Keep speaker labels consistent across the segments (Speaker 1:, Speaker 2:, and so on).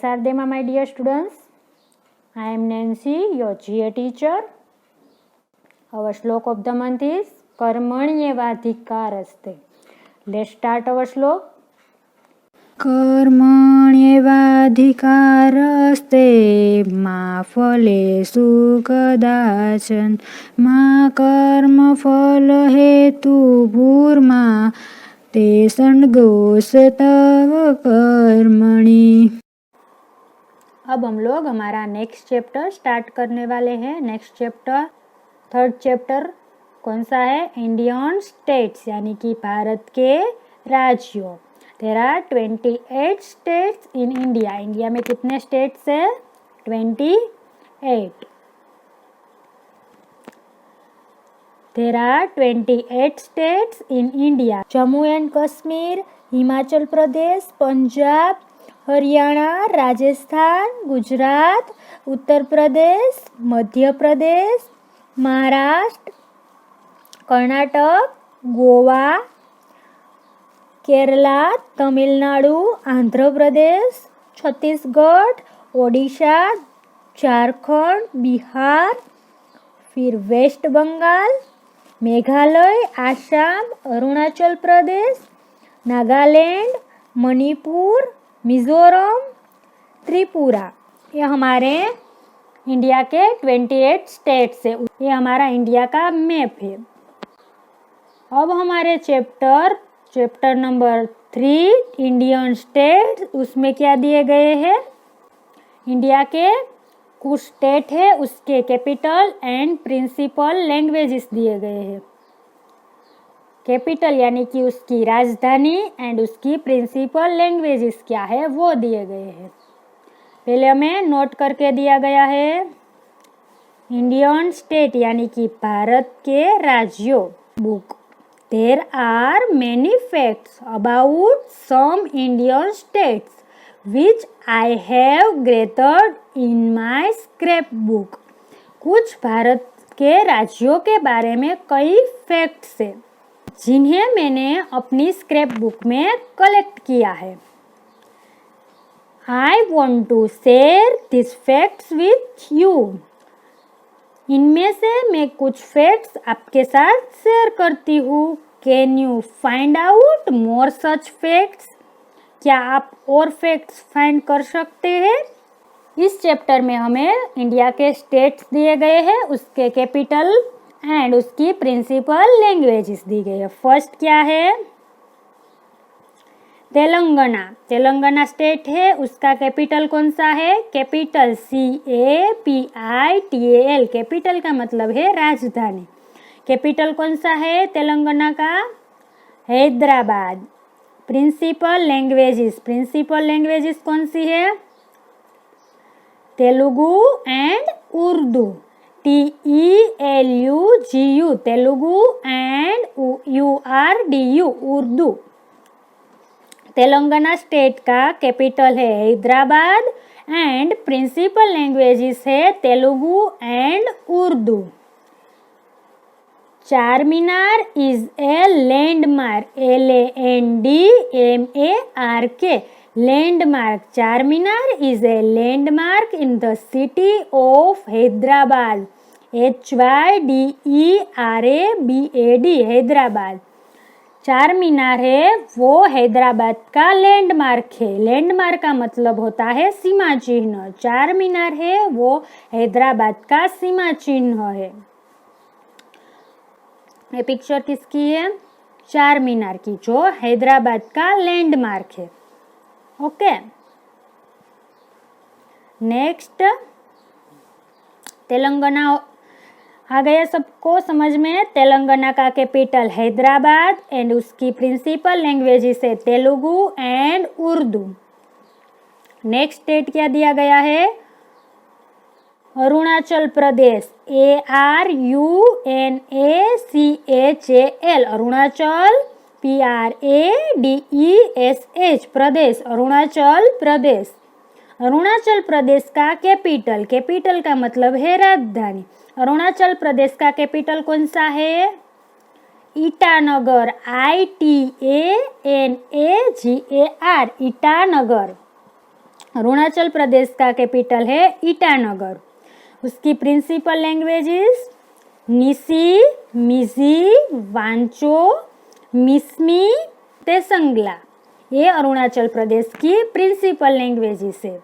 Speaker 1: Sardema, my dear students. I am Nancy, your GA teacher. Our slok of the month is Karmanyevadhikaraste. Let's start our slok. कर्मण्येवाधिकारस्ते मा फलेषु कदाचन मा कर्मफल हेतुर्मा ते संगोष तव कर्मणि। अब हम लोग हमारा नेक्स्ट चैप्टर स्टार्ट करने वाले हैं। नेक्स्ट चैप्टर थर्ड चैप्टर कौन सा है? इंडियन स्टेट्स यानी कि भारत के राज्यों। There are 28 states in India. India में कितने स्टेट्स है? 28. There are 28 states in India. Jammu and Kashmir, Himachal Pradesh, Punjab, Haryana, Rajasthan, Gujarat, Uttar Pradesh, Madhya Pradesh, Maharashtra, Karnataka, Goa, Kerala, Tamil Nadu, Andhra Pradesh, Chhattisgarh, Odisha, Jharkhand, Bihar, फिर वेस्ट बंगाल, मेघालय, आसाम, अरुणाचल प्रदेश, नागालैंड, मणिपुर, मिजोरम, त्रिपुरा। ये हमारे इंडिया के 28 स्टेट्स है। ये हमारा इंडिया का मैप है। अब हमारे चैप्टर नंबर 3 इंडियन स्टेट, उसमें क्या दिए गए हैं? इंडिया के कुछ स्टेट है उसके कैपिटल एंड प्रिंसिपल लैंग्वेजेस दिए गए हैं। कैपिटल यानी कि उसकी राजधानी एंड उसकी प्रिंसिपल लैंग्वेजेस क्या है वो दिए गए हैं। पहले हमें नोट करके दिया गया है इंडियन स्टेट यानी कि भारत के राज्यों book. There are many facts about some Indian states which I have gathered in my scrapbook. कुछ भारत के राज्यों के बारे में कई फैक्ट्स है जिन्हें मैंने अपनी स्क्रैप बुक में कलेक्ट किया है। I want to share these facts with you. इनमें से मैं कुछ फैक्ट्स आपके साथ शेयर करती हूँ। Can you find out more such facts? क्या आप और फैक्ट्स फाइंड कर सकते हैं? इस चैप्टर में हमें इंडिया के स्टेट्स दिए गए हैं, उसके कैपिटल एंड उसकी प्रिंसिपल लैंग्वेजेस दी गई है। फर्स्ट क्या है? तेलंगाना। तेलंगाना स्टेट है, उसका कैपिटल कौन सा है? Capital CAPITAL। कैपिटल का मतलब है राजधानी। कैपिटल कौन सा है तेलंगाना का? हैदराबाद। प्रिंसिपल लैंग्वेजेस कौन सी है? Telugu and Urdu. TELUGU Telugu and URDU Urdu. Telangana state का कैपिटल है हैदराबाद एंड प्रिंसिपल लैंग्वेजेस है Telugu and Urdu. Charminar is a landmark, LANDMARK landmark. Charminar is a landmark in the city of Hyderabad, HYDERABAD Hyderabad. Charminar है वो हैदराबाद का लैंडमार्क है। लैंडमार्क का मतलब होता है सीमा चिन्ह। चारमीनार है वो हैदराबाद का सीमा चिन्ह है। ये पिक्चर किसकी है? चारमीनार की, जो हैदराबाद का लैंडमार्क है। ओके, नेक्स्ट तेलंगाना आ गया सबको समझ में। तेलंगाना का कैपिटल हैदराबाद एंड उसकी प्रिंसिपल लैंग्वेजेस है Telugu and Urdu. Next state क्या दिया गया है? अरुणाचल प्रदेश, ARUNACHAL अरुणाचल, PRADESH प्रदेश, अरुणाचल प्रदेश। अरुणाचल प्रदेश का कैपिटल का मतलब है राजधानी। अरुणाचल प्रदेश का कैपिटल कौन सा है? ईटानगर, ITANAGAR ईटानगर। अरुणाचल प्रदेश का कैपिटल है ईटानगर। उसकी principal language is Nyishi, Miji, Wancho, Mishmi, Tesangla. ये अरुणाचल प्रदेश की प्रिंसिपल लैंग्वेजेस है।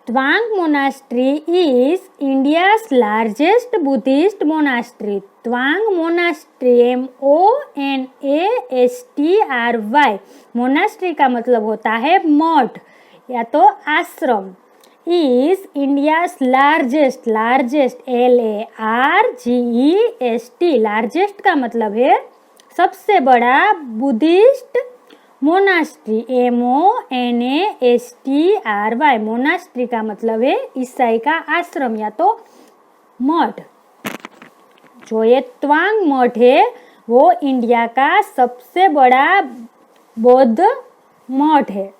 Speaker 1: Tawang monastery is India's largest Buddhist monastery. Tawang monastery MONASTRY। Monastery का मतलब होता है मठ या तो आश्रम। Is India's largest, largest LARGEST, largest का मतलब है सबसे बड़ा बुद्धिस्ट मोनास्ट्री MONASTRY। मोनास्ट्री का मतलब है ईसाई का आश्रम या तो मठ। जो ये त्वांग मठ है वो इंडिया का सबसे बड़ा बौद्ध मठ है।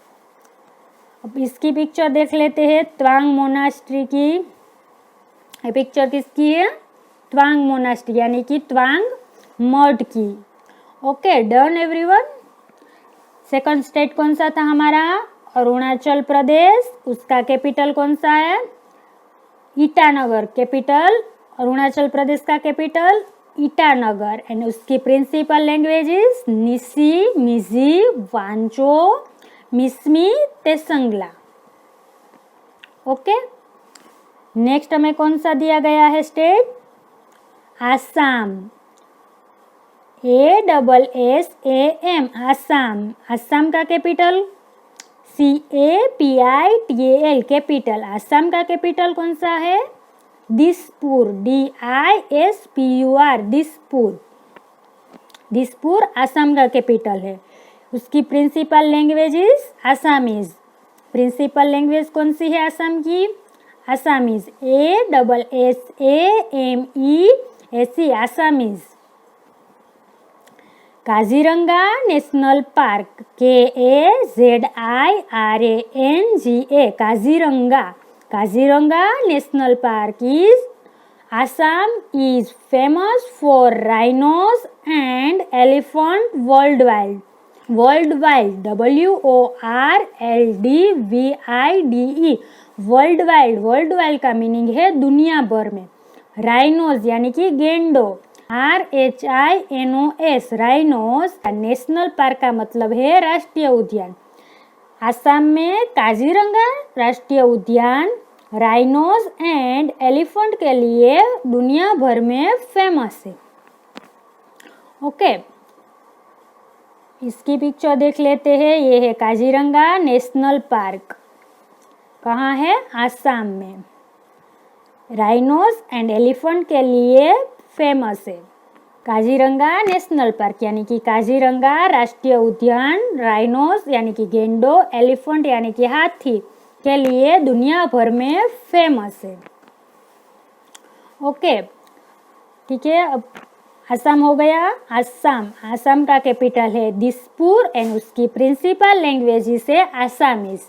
Speaker 1: अब इसकी पिक्चर देख लेते हैं त्वांग मोनास्ट्री की। ये पिक्चर किसकी है? त्वांग मोनास्ट्री यानी कि त्वांग मठ की। Okay, done everyone. Second state कौन सा था हमारा? अरुणाचल प्रदेश। उसका कैपिटल कौन सा है? ईटानगर। कैपिटल अरुणाचल प्रदेश का कैपिटल ईटानगर। एंड उसकी principal language is Nyishi, Miji, Wancho, Mishmi, Tesangla. Okay, next हमें कौन सा दिया गया है स्टेट? आसाम। ASSAM, आसाम। आसाम का कैपिटल CAPITAL, कैपिटल। आसाम का कैपिटल कौन सा है? दिसपुर, DISPUR, दिसपुर। दिसपुर आसाम का कैपिटल है। उसकी principal language is Assamese. Principal language कौन सी है आसाम की? Assamese. ASSAMESE, Assamese. Kaziranga national park KAZIRANGA, Kaziranga. Kaziranga national park is Assam is famous for rhinos and elephant worldwide. Worldwide, WORLDWIDE, worldwide. Worldwide का मीनिंग है दुनिया भर में। राइनोस यानी कि गेंडो, RHINOS, राइनोस। नेशनल पार्क का मतलब है राष्ट्रीय उद्यान। आसाम में काजीरंगा राष्ट्रीय उद्यान राइनोस एंड एलिफेंट के लिए दुनिया भर में फेमस है। ओके, इसकी पिक्चर देख लेते हैं। ये है काजीरंगा नेशनल पार्क। कहाँ है? आसाम में। राइनोस एंड एलिफेंट के लिए फेमस है। काजीरंगा नेशनल पार्क यानी कि काजीरंगा राष्ट्रीय उद्यान, राइनोस यानी कि गेंडो, एलिफेंट यानी कि हाथी के लिए दुनिया भर में फेमस है। ओके, ठीक है। अब असम हो गया। असम, असम का कैपिटल है दिसपुर एंड उसकी प्रिंसिपल लैंग्वेज है आसामीज।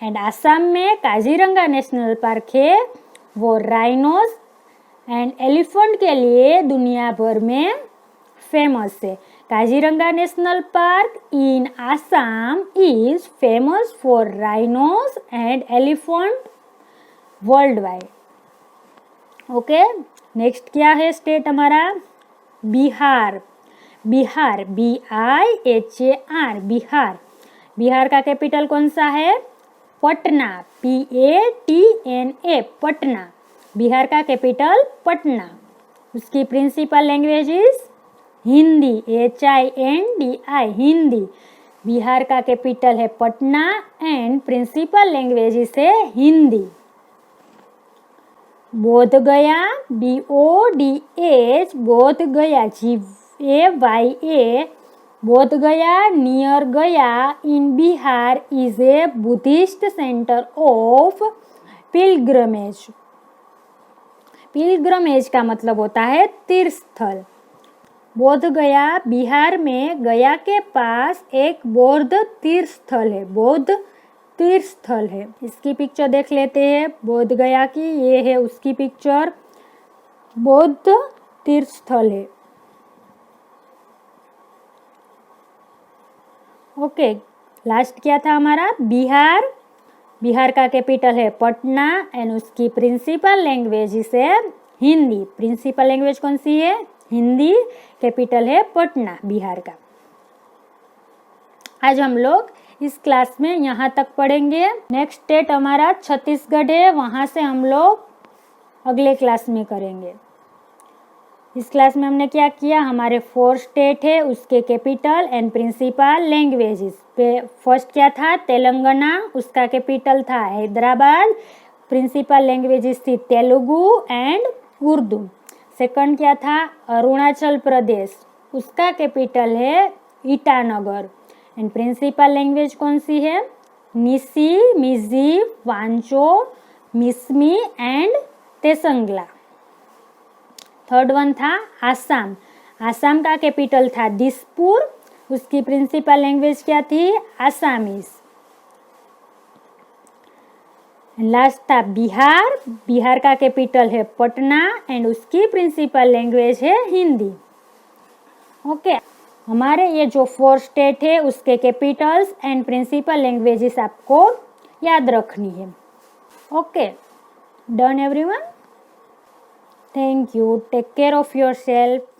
Speaker 1: एंड असम में काजीरंगा नेशनल पार्क है, वो राइनोस एंड एलिफेंट के लिए दुनिया भर में फेमस है। Kaziranga national park in Assam is famous for rhinos and elephant world wide. Okay, next क्या है स्टेट हमारा? बिहार। बिहार, BIHAR, बिहार। बिहार का कैपिटल कौन सा है? पटना, PATNA, पटना। बिहार का कैपिटल पटना। उसकी principal language is Hindi, HINDI, Hindi. Bihar का कैपिटल है पटना एंड प्रिंसिपल लैंग्वेज है हिंदी। बोध गया, BODH, बोध गया, GAYA, बोध Gaya near Gaya in Bihar is a Buddhist centre of pilgrimage. Pilgrimage का मतलब होता है तीर्थ स्थल। बोध गया बिहार में गया के पास एक बौद्ध तीर्थ स्थल है, बौद्ध तीर्थ स्थल है। इसकी पिक्चर देख लेते हैं बोध गया की। ये है उसकी पिक्चर, बौद्ध तीर्थ स्थल है। ओके, लास्ट क्या था हमारा? बिहार। बिहार का कैपिटल है पटना एंड उसकी प्रिंसिपल लैंग्वेज है हिंदी। प्रिंसिपल लैंग्वेज कौन सी है? हिंदी। कैपिटल है पटना बिहार का। आज हम लोग इस क्लास में यहाँ तक पढ़ेंगे। नेक्स्ट स्टेट हमारा छत्तीसगढ़ है, वहाँ से हम लोग अगले क्लास में करेंगे। इस क्लास में हमने क्या किया? हमारे 4 स्टेट है, उसके capital and principal languages. First क्या था? तेलंगाना, उसका कैपिटल था हैदराबाद। प्रिंसिपल लैंग्वेजेस थी तेलुगु एंड उर्दू। सेकंड क्या था? अरुणाचल प्रदेश, उसका कैपिटल है ईटानगर एंड प्रिंसिपल लैंग्वेज कौन सी है? Nyishi, Miji, Wancho, Mishmi and Tesangla. Third one था आसाम। आसाम का कैपिटल था दिसपुर, उसकी प्रिंसिपल लैंग्वेज क्या थी? आसामीज। लास्ट था बिहार। बिहार का कैपिटल है पटना एंड उसकी प्रिंसिपल लैंग्वेज है हिंदी। ओके, हमारे ये जो 4 स्टेट है उसके कैपिटल्स एंड प्रिंसिपल लैंग्वेजेस आपको याद रखनी है। Okay, done everyone? Thank you. Take care of yourself.